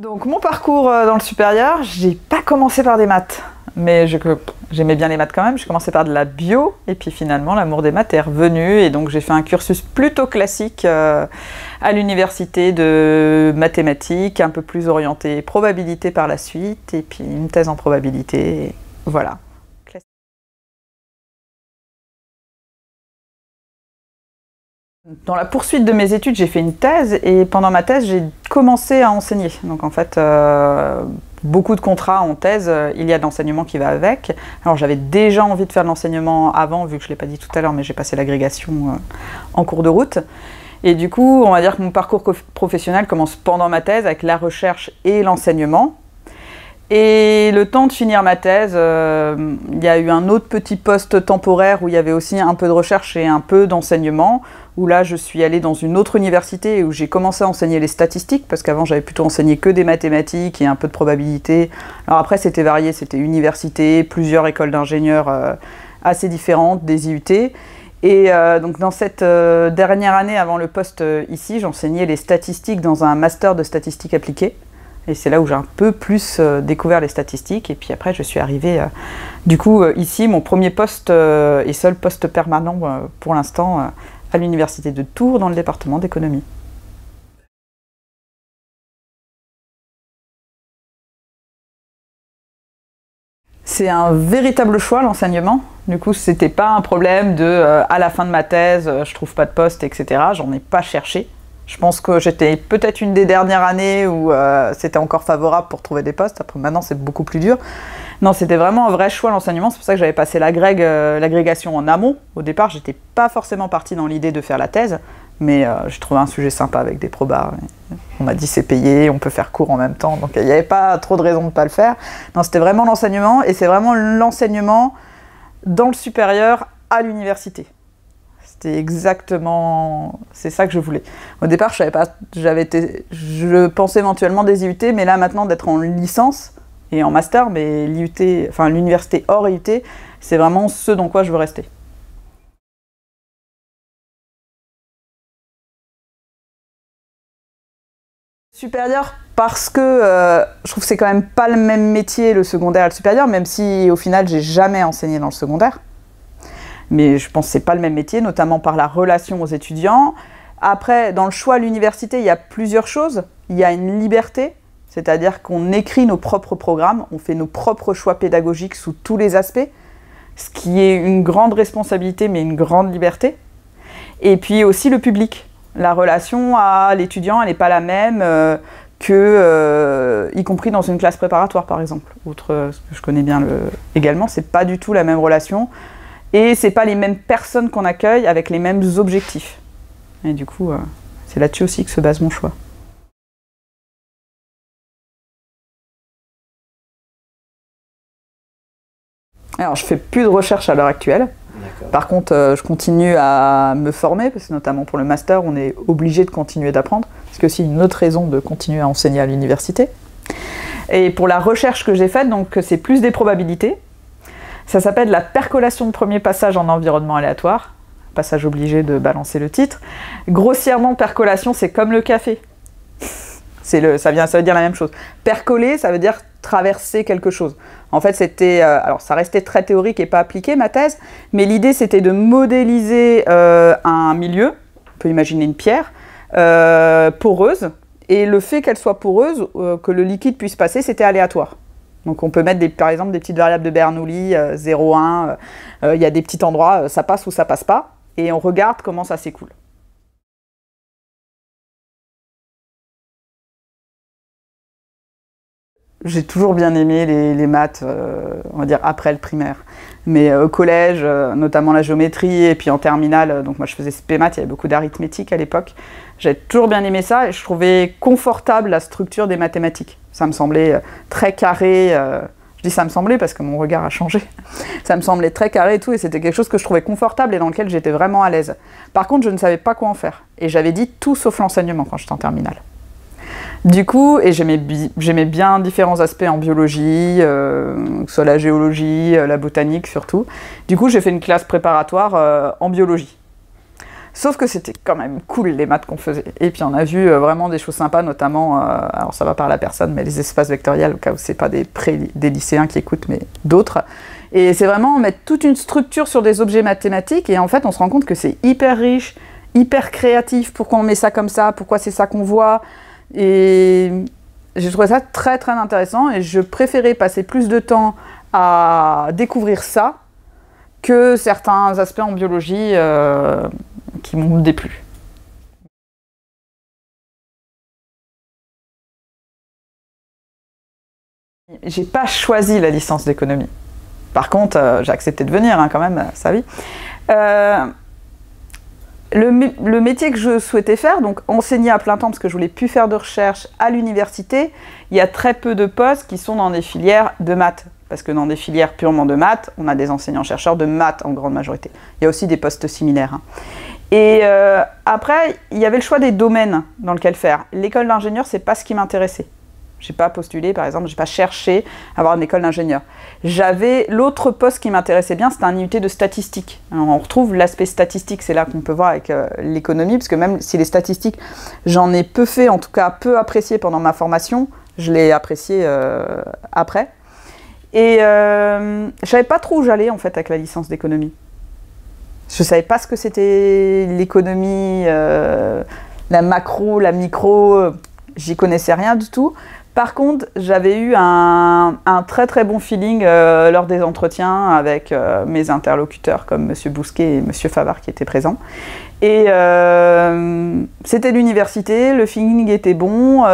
Donc mon parcours dans le supérieur, j'ai pas commencé par des maths, mais j'aimais bien les maths quand même. J'ai commencé par de la bio et puis finalement l'amour des maths est revenu et donc j'ai fait un cursus plutôt classique à l'université de mathématiques, un peu plus orienté probabilité par la suite et puis une thèse en probabilité, et voilà. Dans la poursuite de mes études, j'ai fait une thèse et pendant ma thèse, j'ai commencé à enseigner. Donc en fait, beaucoup de contrats en thèse, il y a de l'enseignement qui va avec. Alors j'avais déjà envie de faire de l'enseignement avant, vu que je ne l'ai pas dit tout à l'heure, mais j'ai passé l'agrégation en cours de route. Et du coup, on va dire que mon parcours professionnel commence pendant ma thèse avec la recherche et l'enseignement. Et le temps de finir ma thèse, il y a eu un autre petit poste temporaire où il y avait aussi un peu de recherche et un peu d'enseignement, où là je suis allée dans une autre université où j'ai commencé à enseigner les statistiques, parce qu'avant j'avais plutôt enseigné que des mathématiques et un peu de probabilité. Alors après c'était varié, c'était université, plusieurs écoles d'ingénieurs assez différentes, des IUT. Et donc dans cette dernière année avant le poste ici, j'enseignais les statistiques dans un master de statistiques appliquées. Et c'est là où j'ai un peu plus découvert les statistiques. Et puis après, je suis arrivée, du coup, ici, mon premier poste et seul poste permanent pour l'instant à l'université de Tours, dans le département d'économie. C'est un véritable choix, l'enseignement. Du coup, c'était pas un problème de à la fin de ma thèse, je trouve pas de poste, etc. J'en ai pas cherché. Je pense que j'étais peut-être une des dernières années où c'était encore favorable pour trouver des postes. Après, maintenant, c'est beaucoup plus dur. Non, c'était vraiment un vrai choix, l'enseignement. C'est pour ça que j'avais passé l'agrégation en amont. Au départ, j'étais pas forcément partie dans l'idée de faire la thèse, mais j'ai trouvé un sujet sympa avec des probas. On m'a dit c'est payé, on peut faire cours en même temps, donc il n'y avait pas trop de raison de ne pas le faire. Non, c'était vraiment l'enseignement, et c'est vraiment l'enseignement dans le supérieur à l'université. C'était exactement, c'est ça que je voulais. Au départ, je savais pas, je pensais éventuellement des IUT, mais là maintenant d'être en licence et en master, mais l'IUT, enfin l'université hors IUT, c'est vraiment ce dans quoi je veux rester. Supérieur parce que je trouve que c'est quand même pas le même métier le secondaire et le supérieur, même si au final j'ai jamais enseigné dans le secondaire. Mais je pense que c'est pas le même métier, notamment par la relation aux étudiants. Après, dans le choix à l'université, il y a plusieurs choses. Il y a une liberté, c'est-à-dire qu'on écrit nos propres programmes, on fait nos propres choix pédagogiques sous tous les aspects, ce qui est une grande responsabilité, mais une grande liberté. Et puis aussi le public. La relation à l'étudiant, elle n'est pas la même y compris dans une classe préparatoire, par exemple. Outre ce que je connais bien également, c'est pas du tout la même relation. Et c'est pas les mêmes personnes qu'on accueille avec les mêmes objectifs. Et du coup, c'est là-dessus aussi que se base mon choix. Alors, je fais plus de recherche à l'heure actuelle. Par contre, je continue à me former, parce que notamment pour le master, on est obligé de continuer d'apprendre. C'est aussi une autre raison de continuer à enseigner à l'université. Et pour la recherche que j'ai faite, donc c'est plus des probabilités. Ça s'appelle la percolation de premier passage en environnement aléatoire. Passage obligé de balancer le titre. Grossièrement, percolation, c'est comme le café. Ça veut dire la même chose. Percoler, ça veut dire traverser quelque chose. En fait, alors ça restait très théorique et pas appliqué, ma thèse, mais l'idée, c'était de modéliser un milieu, on peut imaginer une pierre, poreuse, et le fait qu'elle soit poreuse, que le liquide puisse passer, c'était aléatoire. Donc on peut mettre par exemple des petites variables de Bernoulli, 0, 1, il y a des petits endroits, ça passe ou ça passe pas, et on regarde comment ça s'écoule. J'ai toujours bien aimé les maths, on va dire après le primaire. Mais au collège, notamment la géométrie, et puis en terminale, donc moi je faisais spé maths, il y avait beaucoup d'arithmétique à l'époque. J'ai toujours bien aimé ça et je trouvais confortable la structure des mathématiques. Ça me semblait très carré, je dis ça me semblait parce que mon regard a changé. Ça me semblait très carré et tout, et c'était quelque chose que je trouvais confortable et dans lequel j'étais vraiment à l'aise. Par contre, je ne savais pas quoi en faire. Et j'avais dit tout sauf l'enseignement quand j'étais en terminale. Du coup, et j'aimais bien différents aspects en biologie, que ce soit la géologie, la botanique surtout. Du coup, j'ai fait une classe préparatoire en biologie. Sauf que c'était quand même cool les maths qu'on faisait. Et puis on a vu vraiment des choses sympas, notamment, alors ça va parler à personne, mais les espaces vectoriels, au cas où c'est pas des lycéens qui écoutent, mais d'autres. Et c'est vraiment mettre toute une structure sur des objets mathématiques, et en fait on se rend compte que c'est hyper riche, hyper créatif, pourquoi on met ça comme ça, pourquoi c'est ça qu'on voit. Et j'ai trouvé ça très très intéressant, et je préférais passer plus de temps à découvrir ça que certains aspects en biologie qui m'ont déplu. J'ai pas choisi la licence d'économie. Par contre, j'ai accepté de venir quand même, ça oui. Le métier que je souhaitais faire, donc enseigner à plein temps parce que je voulais plus faire de recherche à l'université, il y a très peu de postes qui sont dans des filières de maths. Parce que dans des filières purement de maths, on a des enseignants-chercheurs de maths en grande majorité. Il y a aussi des postes similaires. Et après, il y avait le choix des domaines dans lesquels faire. L'école d'ingénieur, c'est pas ce qui m'intéressait. J'ai pas postulé, par exemple, j'ai pas cherché à avoir une école d'ingénieur. J'avais l'autre poste qui m'intéressait bien, c'était un IUT de statistique. Alors, on retrouve l'aspect statistique, c'est là qu'on peut voir avec l'économie, parce que même si les statistiques, j'en ai peu fait, en tout cas peu apprécié pendant ma formation, je l'ai apprécié après. Et je savais pas trop où j'allais en fait avec la licence d'économie. Je savais pas ce que c'était l'économie, la macro, la micro, j'y connaissais rien du tout. Par contre, j'avais eu un très très bon feeling lors des entretiens avec mes interlocuteurs comme Monsieur Bousquet et Monsieur Favard qui étaient présents. Et c'était l'université, le feeling était bon,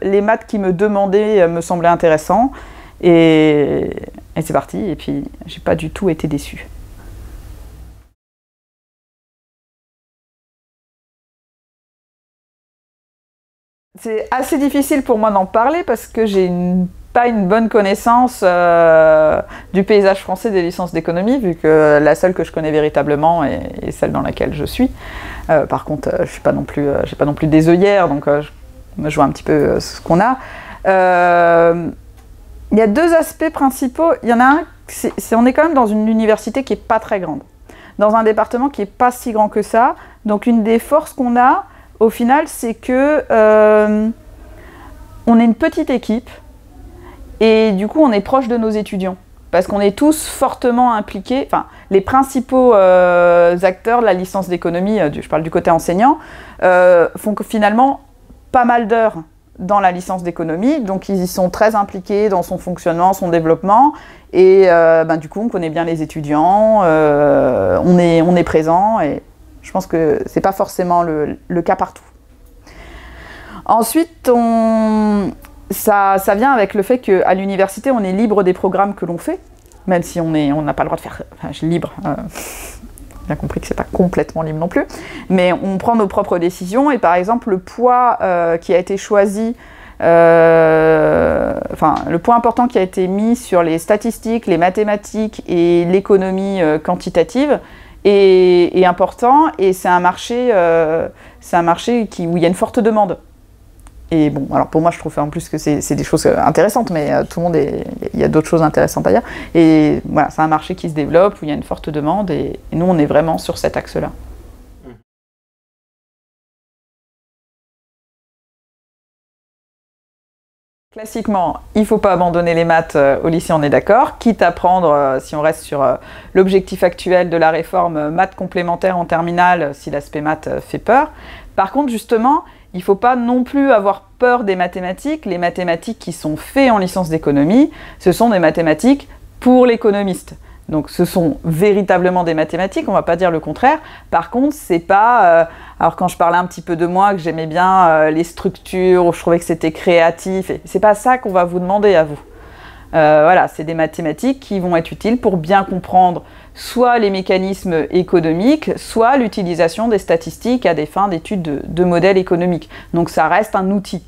les maths qui me demandaient me semblaient intéressants. Et c'est parti, et puis j'ai pas du tout été déçue. C'est assez difficile pour moi d'en parler parce que j'ai pas une bonne connaissance du paysage français des licences d'économie, vu que la seule que je connais véritablement est celle dans laquelle je suis. Par contre, je suis pas non plus, j'ai pas non plus des œillères, donc je vois un petit peu ce qu'on a. Il y a deux aspects principaux. Il y en a un, on est quand même dans une université qui n'est pas très grande, dans un département qui n'est pas si grand que ça. Donc une des forces qu'on a, au final, c'est que on est une petite équipe et du coup on est proche de nos étudiants. Parce qu'on est tous fortement impliqués, enfin les principaux acteurs de la licence d'économie, je parle du côté enseignant, font que finalement pas mal d'heures dans la licence d'économie, donc ils y sont très impliqués dans son fonctionnement, son développement, et du coup on connaît bien les étudiants, on est présent, et je pense que c'est pas forcément le cas partout. Ensuite, ça vient avec le fait qu'à l'université on est libre des programmes que l'on fait, même si on n'a pas le droit de faire, enfin je suis libre, bien compris que c'est pas complètement libre non plus, mais on prend nos propres décisions, et par exemple le poids qui a été choisi, le poids important qui a été mis sur les statistiques, les mathématiques et l'économie quantitative est important, et c'est un marché où il y a une forte demande. Et bon, alors pour moi, je trouve en plus que c'est des choses intéressantes, mais il y a d'autres choses intéressantes ailleurs. Et voilà, c'est un marché qui se développe, où il y a une forte demande, et nous, on est vraiment sur cet axe-là. Classiquement, il ne faut pas abandonner les maths au lycée, on est d'accord, quitte à prendre, si on reste sur l'objectif actuel de la réforme, maths complémentaires en terminale, si l'aspect maths fait peur. Par contre, justement, il ne faut pas non plus avoir peur des mathématiques. Les mathématiques qui sont faites en licence d'économie, ce sont des mathématiques pour l'économiste. Donc ce sont véritablement des mathématiques, on ne va pas dire le contraire. Par contre, c'est pas... alors quand je parlais un petit peu de moi, que j'aimais bien les structures, où je trouvais que c'était créatif, c'est pas ça qu'on va vous demander à vous. Voilà, c'est des mathématiques qui vont être utiles pour bien comprendre soit les mécanismes économiques, soit l'utilisation des statistiques à des fins d'études de modèles économiques. Donc ça reste un outil.